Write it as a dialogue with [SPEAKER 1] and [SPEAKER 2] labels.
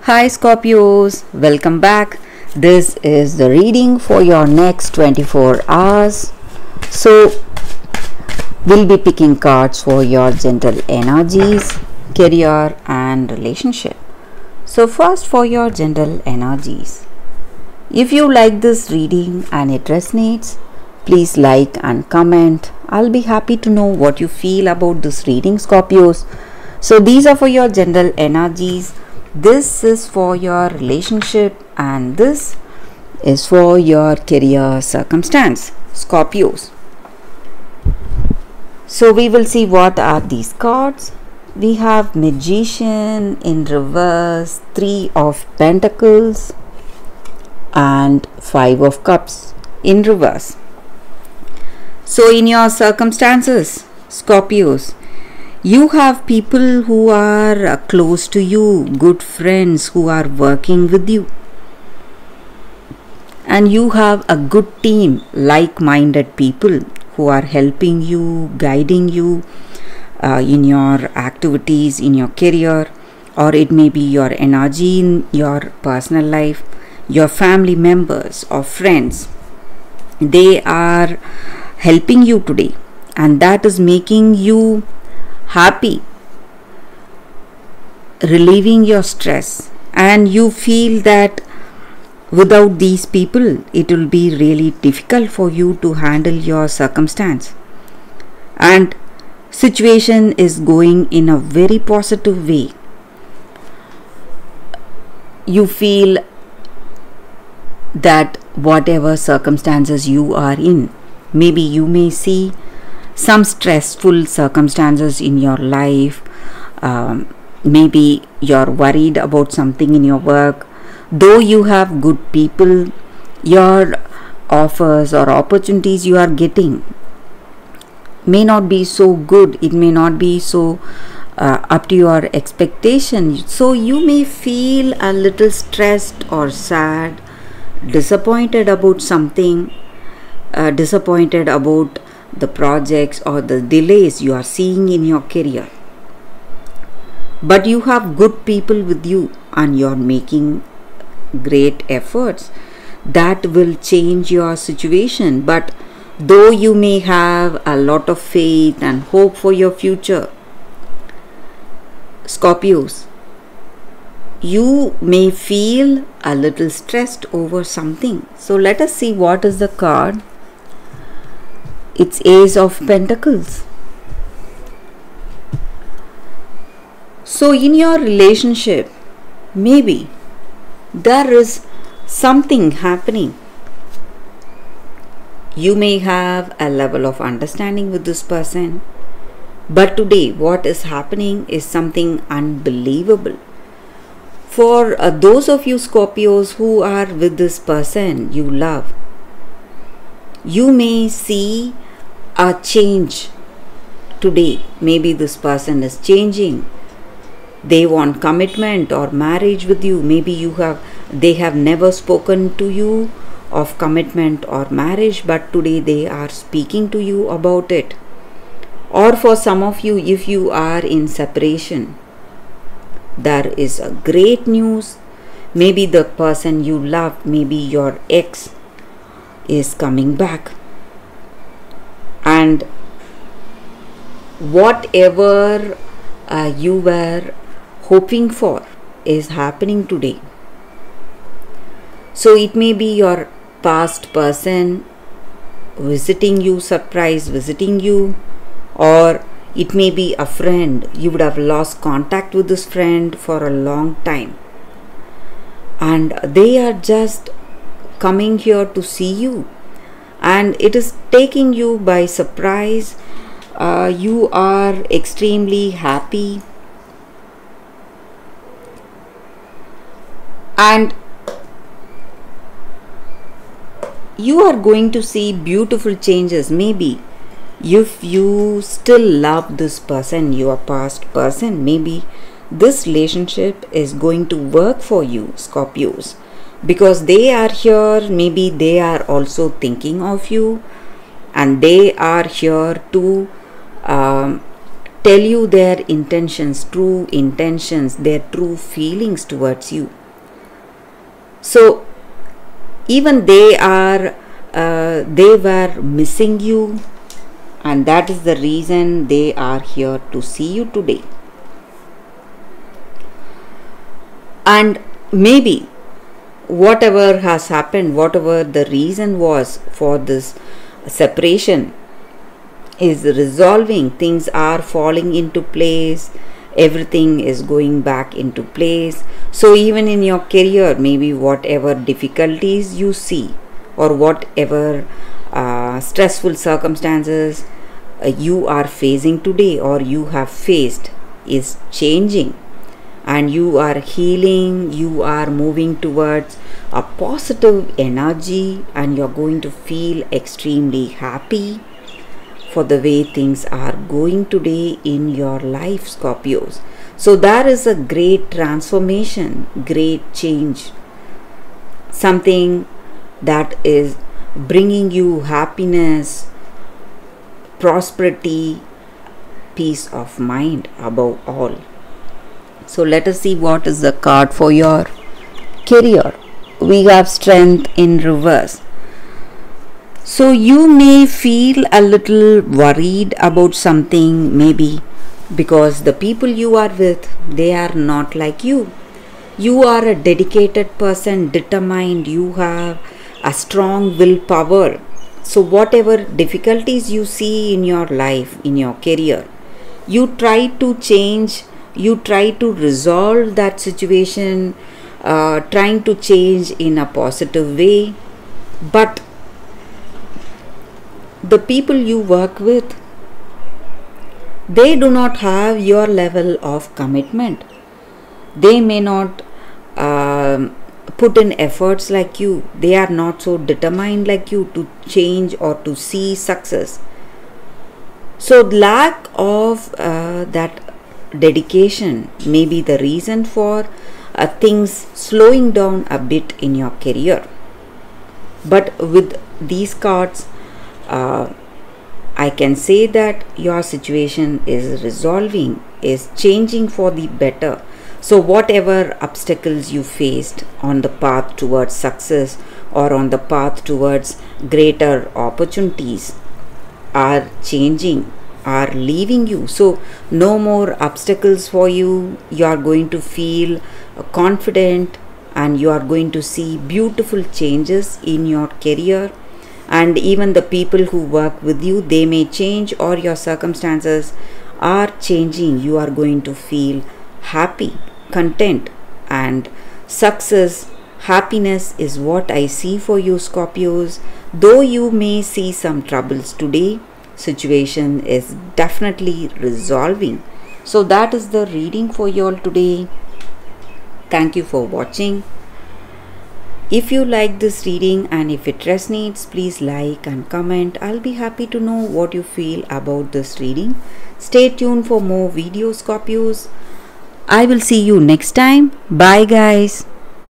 [SPEAKER 1] Hi Scorpios, welcome back. This is the reading for your next 24 hours. So, we'll be picking cards for your general energies, career, and relationship. So, first for your general energies. If you like this reading and it resonates, please like and comment. I'll be happy to know what you feel about this reading, Scorpios. So, these are for your general energies. This is for your relationship and this is for your career circumstance, Scorpios. So we will see what are these cards. We have Magician in reverse, 3 of Pentacles and 5 of Cups in reverse. So in your circumstances, Scorpios, you have people who are close to you, good friends who are working with you. And you have a good team, like-minded people who are helping you, guiding you in your activities, in your career, or it may be your energy in your personal life, your family members or friends. They are helping you today, and that is making you happy, relieving your stress, and you feel that without these people it will be really difficult for you to handle your circumstance, and situation is going in a very positive way. You feel that whatever circumstances you are in, maybe you may see some stressful circumstances in your life, maybe you're worried about something in your work. Though you have good people, your offers or opportunities you are getting may not be so good, it may not be so up to your expectation, so you may feel a little stressed or sad, disappointed about something, disappointed about the projects or the delays you are seeing in your career. But you have good people with you and you are making great efforts that will change your situation. But though you may have a lot of faith and hope for your future, Scorpios, you may feel a little stressed over something. So let us see what is the card. It's Ace of Pentacles. So in your relationship, maybe there is something happening. You may have a level of understanding with this person, but today what is happening is something unbelievable. For those of you Scorpios who are with this person you love, you may see a change today. Maybe this person is changing. They want commitment or marriage with you. Maybe they have never spoken to you of commitment or marriage, but today they are speaking to you about it. Or for some of you, if you are in separation, there is a great news. Maybe the person you love, maybe your ex, is coming back, and whatever you were hoping for is happening today. So it may be your past person visiting you, surprise visiting you, or it may be a friend. You would have lost contact with this friend for a long time, and they are just coming here to see you, and it is taking you by surprise. You are extremely happy, and you are going to see beautiful changes. Maybe if you still love this person, your past person, maybe this relationship is going to work for you, Scorpios, because they are here. Maybe they are also thinking of you, and they are here to tell you their intentions, true intentions, their true feelings towards you. So even they were missing you, and that is the reason they are here to see you today. And maybe whatever has happened, whatever the reason was for this separation, is resolving. Things are falling into place, everything is going back into place. So even in your career, maybe whatever difficulties you see, or whatever stressful circumstances you are facing today, or you have faced, is changing, and you are healing, you are moving towards a positive energy, and you're going to feel extremely happy for the way things are going today in your life, Scorpios. So there is a great transformation, great change, something that is bringing you happiness, prosperity, peace of mind above all. So let us see what is the card for your career. We have Strength in reverse. So you may feel a little worried about something, maybe because the people you are with, they are not like you. You are a dedicated person, determined, you have a strong willpower. So whatever difficulties you see in your life, in your career, you try to change, you try to resolve that situation, trying to change in a positive way. But the people you work with, they do not have your level of commitment. They may not put in efforts like you. They are not so determined like you to change or to see success. So lack of that dedication may be the reason for things slowing down a bit in your career. But with these cards, I can say that your situation is resolving, is changing for the better. So whatever obstacles you faced on the path towards success or on the path towards greater opportunities are changing, are leaving you. So no more obstacles for you. You are going to feel confident, and you are going to see beautiful changes in your career. And even the people who work with you, they may change, or your circumstances are changing. You are going to feel happy, content, and success. Happiness is what I see for you, Scorpios. Though you may see some troubles today, situation is definitely resolving. So that is the reading for you all today. Thank you for watching. If you like this reading and if it resonates, please like and comment. I'll be happy to know what you feel about this reading. Stay tuned for more videos, Scorpios. I will see you next time. Bye guys.